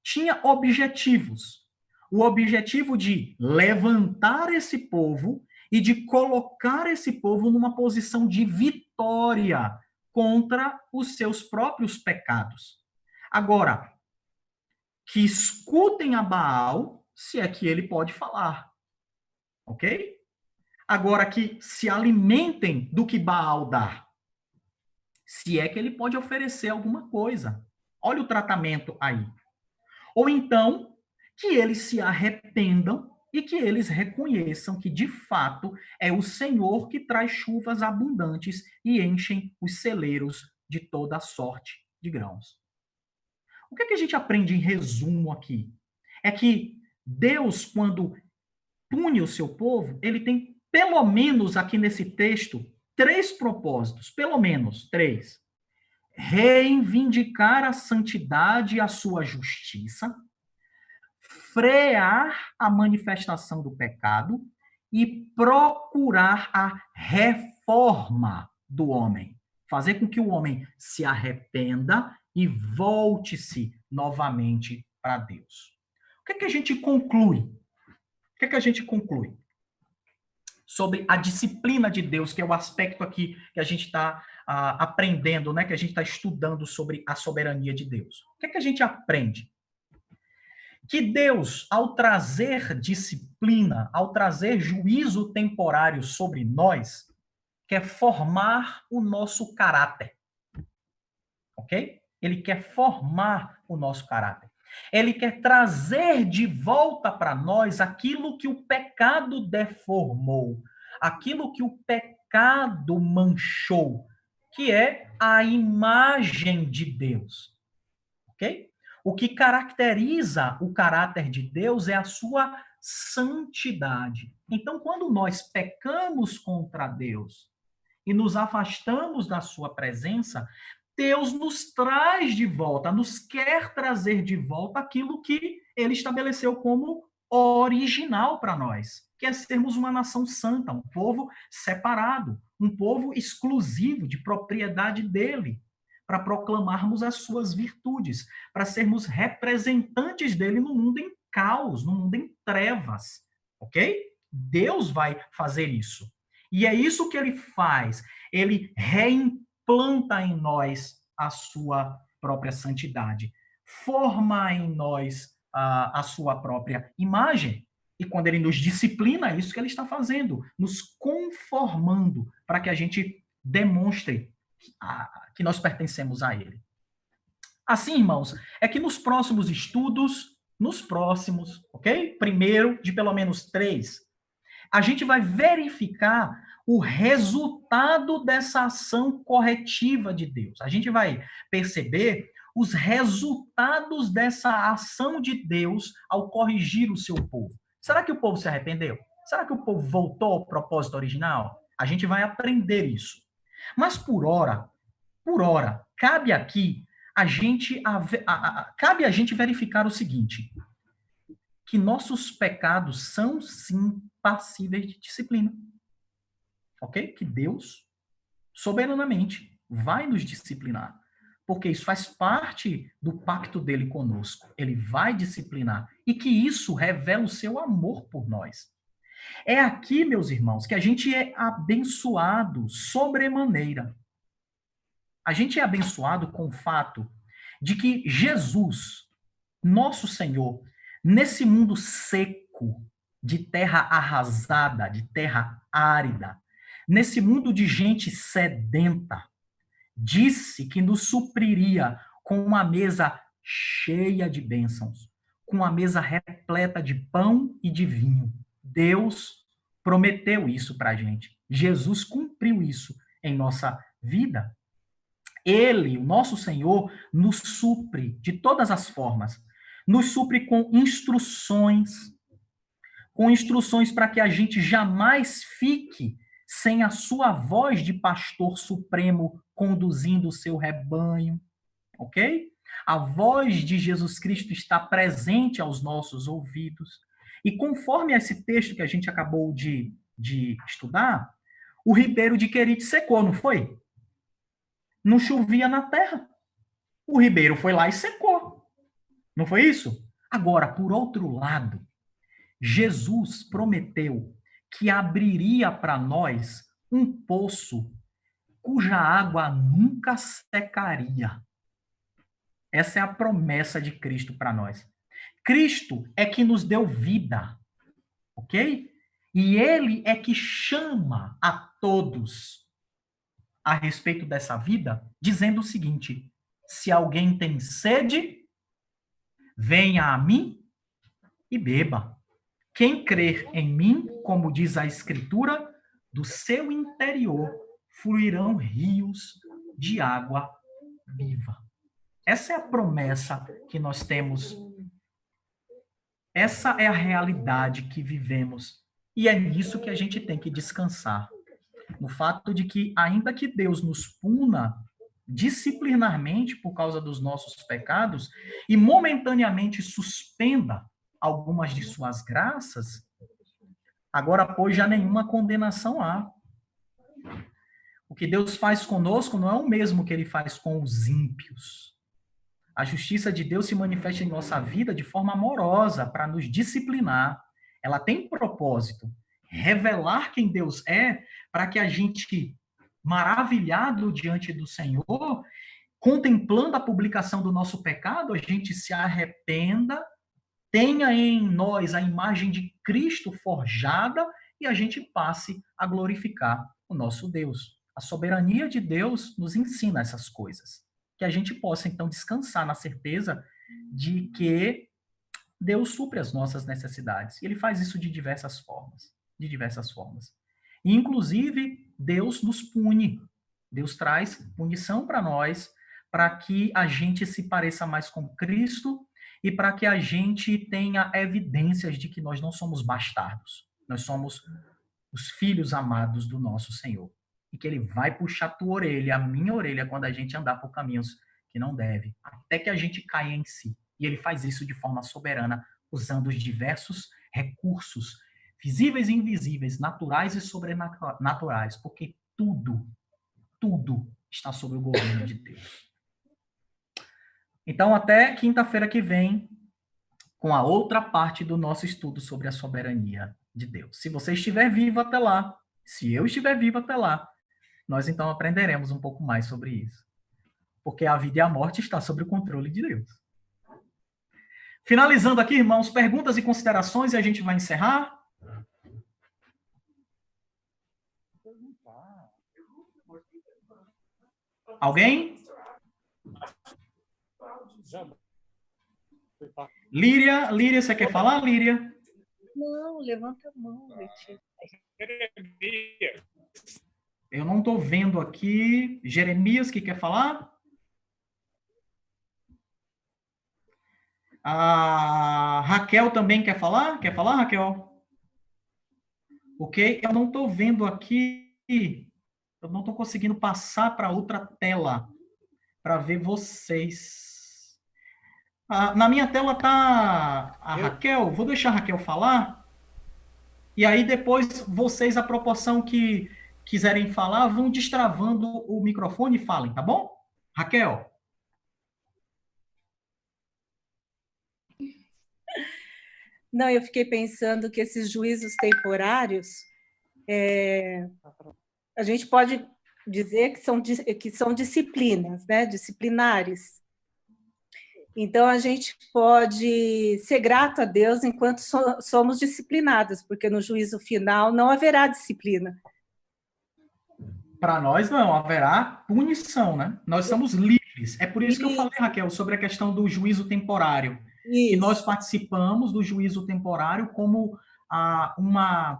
tinha objetivos. O objetivo de levantar esse povo e de colocar esse povo numa posição de vitória contra os seus próprios pecados. Agora, que escutem a Baal, se é que ele pode falar. Ok? Agora, que se alimentem do que Baal dá. Se é que ele pode oferecer alguma coisa. Olha o tratamento aí. Ou então, que eles se arrependam e que eles reconheçam que, de fato, é o Senhor que traz chuvas abundantes e enchem os celeiros de toda sorte de grãos. O que é que a gente aprende em resumo aqui? É que Deus, quando pune o seu povo, ele tem, pelo menos aqui nesse texto, 3 propósitos, pelo menos 3. Reivindicar a santidade e a sua justiça, frear a manifestação do pecado e procurar a reforma do homem. Fazer com que o homem se arrependa e volte-se novamente para Deus. O que é que a gente conclui? O que é que a gente conclui? Sobre a disciplina de Deus, que é o aspecto aqui que a gente está aprendendo, né? Que a gente está estudando sobre a soberania de Deus. O que é que a gente aprende? Que Deus, ao trazer disciplina, ao trazer juízo temporário sobre nós, quer formar o nosso caráter. Ok? Ele quer formar o nosso caráter. Ele quer trazer de volta para nós aquilo que o pecado deformou, aquilo que o pecado manchou, que é a imagem de Deus. Ok? O que caracteriza o caráter de Deus é a sua santidade. Então, quando nós pecamos contra Deus e nos afastamos da sua presença, Deus nos traz de volta, nos quer trazer de volta aquilo que ele estabeleceu como original para nós, que é sermos uma nação santa, um povo separado, um povo exclusivo, de propriedade dele, para proclamarmos as suas virtudes, para sermos representantes dele no mundo em caos, no mundo em trevas, ok? Deus vai fazer isso. E é isso que ele faz. Ele reimplanta em nós a sua própria santidade, forma em nós a sua própria imagem. E quando ele nos disciplina, é isso que ele está fazendo, nos conformando para que a gente demonstre que nós pertencemos a Ele. Assim, irmãos, é que nos próximos estudos, ok? Primeiro, de pelo menos 3, a gente vai verificar o resultado dessa ação corretiva de Deus. A gente vai perceber os resultados dessa ação de Deus ao corrigir o seu povo. Será que o povo se arrependeu? Será que o povo voltou ao propósito original? A gente vai aprender isso. Mas por hora, cabe aqui cabe a gente verificar o seguinte, que nossos pecados são sim passíveis de disciplina. Ok? Que Deus, soberanamente, vai nos disciplinar. Porque isso faz parte do pacto dele conosco. Ele vai disciplinar. E que isso revela o seu amor por nós. É aqui, meus irmãos, que a gente é abençoado sobremaneira. A gente é abençoado com o fato de que Jesus, nosso Senhor, nesse mundo seco, de terra arrasada, de terra árida, nesse mundo de gente sedenta, disse que nos supriria com uma mesa cheia de bênçãos, com uma mesa repleta de pão e de vinho. Deus prometeu isso para a gente. Jesus cumpriu isso em nossa vida. Ele, o nosso Senhor, nos supre de todas as formas. Nos supre com instruções para que a gente jamais fique sem a sua voz de pastor supremo conduzindo o seu rebanho, ok? A voz de Jesus Cristo está presente aos nossos ouvidos. E conforme esse texto que a gente acabou de estudar, o ribeiro de Querite secou, não foi? Não chovia na terra. O ribeiro foi lá e secou. Não foi isso? Agora, por outro lado, Jesus prometeu que abriria para nós um poço cuja água nunca secaria. Essa é a promessa de Cristo para nós. Cristo é que nos deu vida, ok? E Ele é que chama a todos a respeito dessa vida, dizendo o seguinte: se alguém tem sede, venha a mim e beba. Quem crer em mim, como diz a Escritura, do seu interior fluirão rios de água viva. Essa é a promessa que nós temos. Essa é a realidade que vivemos. E é nisso que a gente tem que descansar. No fato de que, ainda que Deus nos puna disciplinarmente por causa dos nossos pecados e momentaneamente suspenda algumas de suas graças, agora, pois, já nenhuma condenação há. O que Deus faz conosco não é o mesmo que ele faz com os ímpios. A justiça de Deus se manifesta em nossa vida de forma amorosa para nos disciplinar. Ela tem propósito, revelar quem Deus é, para que a gente, maravilhado diante do Senhor, contemplando a publicação do nosso pecado, a gente se arrependa, tenha em nós a imagem de Cristo forjada e a gente passe a glorificar o nosso Deus. A soberania de Deus nos ensina essas coisas. Que a gente possa, então, descansar na certeza de que Deus supre as nossas necessidades. E ele faz isso de diversas formas. De diversas formas. E, inclusive, Deus nos pune. Deus traz punição para nós, para que a gente se pareça mais com Cristo e para que a gente tenha evidências de que nós não somos bastardos. Nós somos os filhos amados do nosso Senhor. E que ele vai puxar a tua orelha, a minha orelha, quando a gente andar por caminhos que não deve, até que a gente caia em si. E ele faz isso de forma soberana, usando os diversos recursos, visíveis e invisíveis, naturais e sobrenaturais, porque tudo está sob o governo de Deus. Então, até quinta-feira que vem, com a outra parte do nosso estudo sobre a soberania de Deus. Se você estiver vivo até lá, se eu estiver vivo até lá, nós então aprenderemos um pouco mais sobre isso. Porque a vida e a morte está sob o controle de Deus. Finalizando aqui, irmãos, perguntas e considerações e a gente vai encerrar. Alguém? Líria, você quer falar, Líria? Não, levanta a mão, Letícia. Eu não estou vendo aqui. Jeremias, que quer falar? A Raquel também quer falar? Quer falar, Raquel? Ok, eu não estou vendo aqui. Eu não estou conseguindo passar para outra tela para ver vocês. Na minha tela tá a Raquel. Vou deixar a Raquel falar. E aí depois vocês, a proporção que quiserem falar, vão destravando o microfone e falem, tá bom? Raquel. Não, eu fiquei pensando que esses juízos temporários, a gente pode dizer que são disciplinas, né? Disciplinares. Então, a gente pode ser grato a Deus enquanto somos disciplinadas, porque no juízo final não haverá disciplina. Para nós não, haverá punição, né? Nós somos livres. É por isso que eu falei, Raquel, sobre a questão do juízo temporário. Isso. Que nós participamos do juízo temporário como uma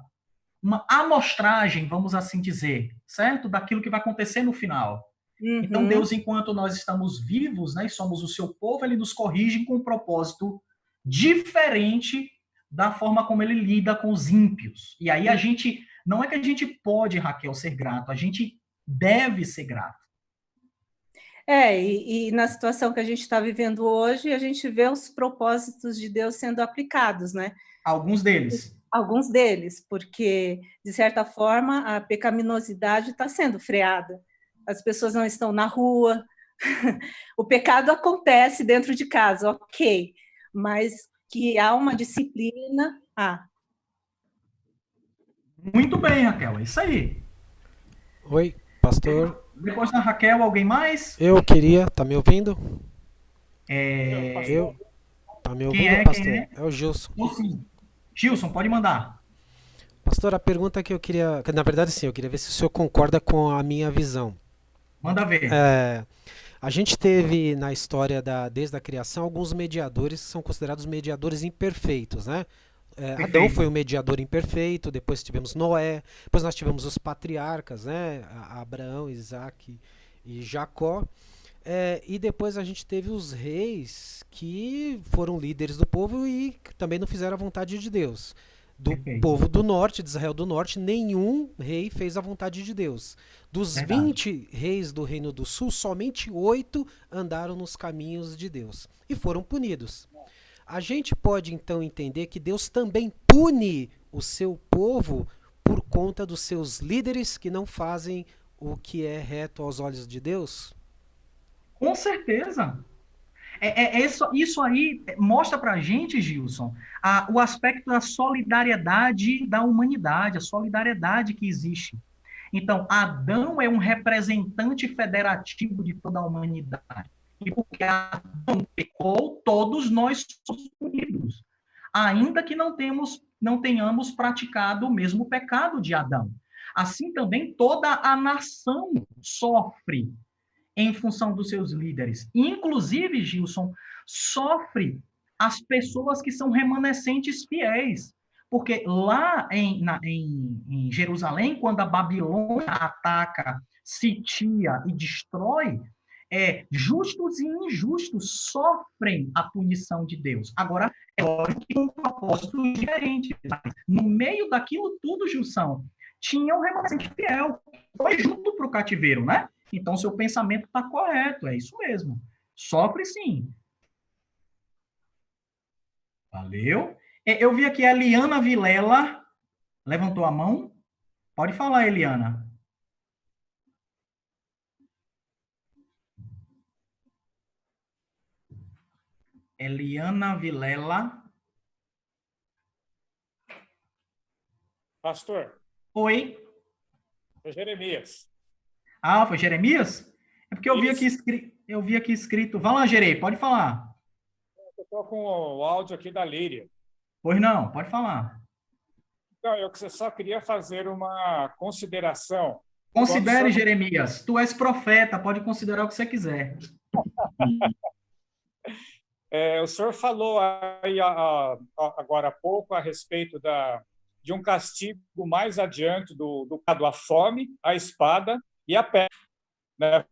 amostragem, vamos assim dizer, certo? Daquilo que vai acontecer no final. Uhum. Então, Deus, enquanto nós estamos vivos, né, e somos o seu povo, ele nos corrige com um propósito diferente da forma como ele lida com os ímpios. E aí a gente, não é que a gente pode, Raquel, ser grato, a gente deve ser grato. E na situação que a gente está vivendo hoje, a gente vê os propósitos de Deus sendo aplicados, né? Alguns deles. Alguns deles, porque, de certa forma, a pecaminosidade está sendo freada. As pessoas não estão na rua. O pecado acontece dentro de casa, ok. Mas que há uma disciplina... Muito bem, Raquel, é isso aí. Oi, pastor. Depois da Raquel, alguém mais? Eu queria... Tá me ouvindo? Tá me ouvindo, pastor? É o Gilson. Sim. Gilson, pode mandar. Pastor, a pergunta que eu queria... Na verdade, sim, eu queria ver se o senhor concorda com a minha visão. Manda ver. A gente teve na história desde a criação alguns mediadores que são considerados mediadores imperfeitos, né? Adão foi um mediador imperfeito, depois tivemos Noé, depois nós tivemos os patriarcas, né? Abraão, Isaac e Jacó. E depois a gente teve os reis que foram líderes do povo e também não fizeram a vontade de Deus. Do povo do norte, de Israel do norte, nenhum rei fez a vontade de Deus. Dos 20 reis do Reino do Sul, somente 8 andaram nos caminhos de Deus e foram punidos. A gente pode então entender que Deus também pune o seu povo por conta dos seus líderes que não fazem o que é reto aos olhos de Deus? Com certeza. Isso aí mostra pra gente, Gilson, o aspecto da solidariedade da humanidade, a solidariedade que existe. Então, Adão é um representante federativo de toda a humanidade. E porque Adão pecou, todos nós somos punidos. Ainda que não tenhamos praticado o mesmo pecado de Adão. Assim também toda a nação sofre em função dos seus líderes. Inclusive, Gilson, sofre as pessoas que são remanescentes fiéis. Porque lá em Jerusalém, quando a Babilônia ataca, sitia e destrói, justos e injustos sofrem a punição de Deus. Agora, é lógico que um propósito diferente. No meio daquilo tudo, Gilson, tinha um remanescente fiel. Foi junto para o cativeiro, né? Então, seu pensamento está correto, é isso mesmo. Sofre sim. Valeu. Eu vi aqui a Eliana Vilela, levantou a mão. Pode falar, Eliana. Eliana Vilela. Pastor. Oi. É Jeremias. Foi Jeremias? É porque eu vi aqui escrito. Vai lá, Jerei, pode falar. Eu estou com o áudio aqui da Líria. Pois não, pode falar. Então, eu só queria fazer uma consideração Considere, Jeremias, tu és profeta, pode considerar o que você quiser. O senhor falou aí, agora há pouco a respeito de um castigo mais adiante do a fome, a espada e a peste. Né?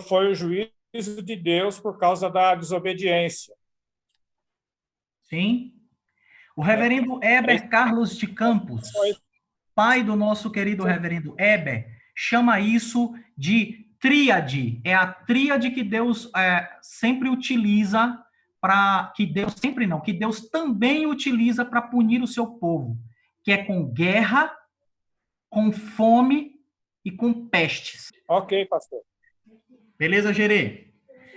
Foi o juízo de Deus por causa da desobediência. Sim. O reverendo Heber Carlos de Campos, pai do nosso querido reverendo Heber, chama isso de tríade. É a tríade que Deus sempre utiliza que Deus também utiliza para punir o seu povo, que é com guerra, com fome e com pestes. Ok, pastor. Beleza, Gerê?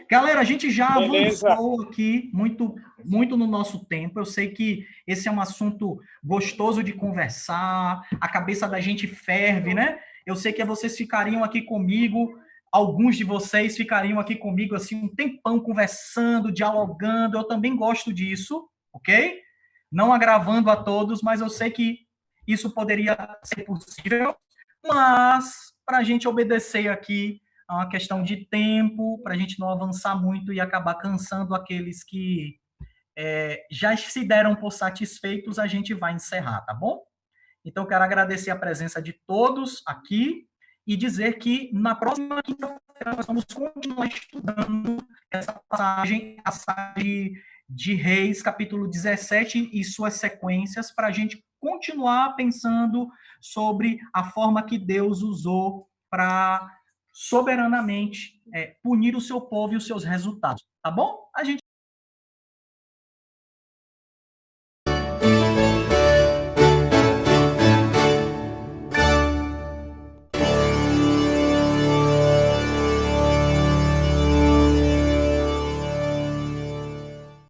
Galera, a gente já avançou aqui muito, muito no nosso tempo. Eu sei que esse é um assunto gostoso de conversar, a cabeça da gente ferve, né? Eu sei que vocês ficariam aqui comigo, alguns de vocês ficariam aqui comigo assim um tempão conversando, dialogando. Eu também gosto disso, ok? Não agravando a todos, mas eu sei que isso poderia ser possível. Mas, para a gente obedecer aqui a uma questão de tempo, para a gente não avançar muito e acabar cansando aqueles que já se deram por satisfeitos, a gente vai encerrar, tá bom? Então, quero agradecer a presença de todos aqui e dizer que na próxima quinta-feira nós vamos continuar estudando essa passagem de Reis, capítulo 17 e suas sequências, para a gente continuar pensando sobre a forma que Deus usou para soberanamente punir o seu povo e os seus resultados, tá bom? A gente